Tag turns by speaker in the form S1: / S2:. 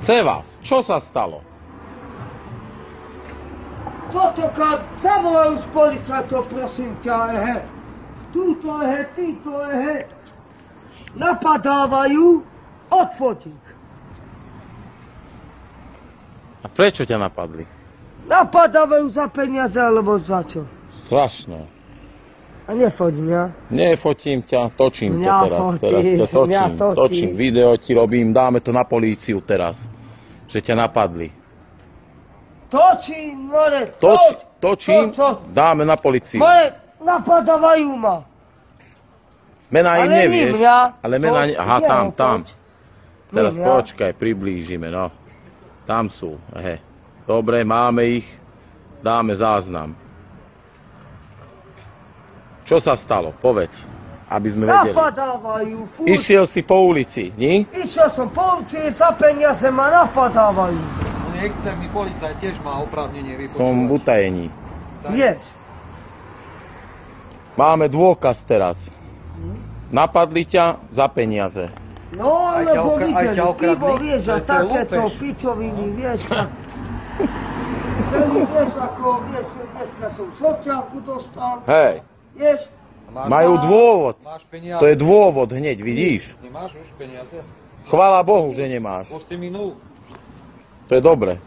S1: Chce vás. Čo sa stalo?
S2: Toto kad zavolajú z policajtov, prosím ťa, Túto, títo, napadávajú, odfotík.
S1: A prečo ťa napadli?
S2: Napadávajú za peniaze, alebo za čo?
S1: Strašné.
S2: A nefotím ja.
S1: Nefotím ťa, točím ťa teraz. Točím.
S2: Fotíš.
S1: Video ti robím, dáme to na políciu teraz. Že ťa napadli.
S2: Točím, more,
S1: Točím, dáme na políciu.
S2: More, napadávajú ma.
S1: Mená im nevieš. Ale mená aha, tam. Teraz
S2: Ním,
S1: počkaj, priblížime, no. Tam sú, Dobre, máme ich. Dáme záznam. Čo sa stalo? Povedz, aby sme vedeli.
S2: Napadávajú.
S1: Išiel si po ulici, nie?
S2: Išiel som po ulici, za peniaze ma napadávajú.
S3: On je externý policajt, tiež má oprávnenie vypočúvať.
S1: Som v utajení.
S2: Vieš.
S1: Máme dôkaz teraz. Napadli ťa za peniaze.
S2: No, lebo videli, pivo, vieš, a
S3: To je
S2: takéto
S3: lúpež.
S2: pičoviny, vieš, vieš, ako, vieš, dneska som sociálku dostal,
S1: Hej,
S2: vieš,
S1: majú dôvod.
S3: Máš peniaze.
S1: To je dôvod hneď, vidíš?
S3: Nemáš už peniaze?
S1: Chvála Bohu, že nemáš.
S3: Pusti minú.
S1: To je dobre.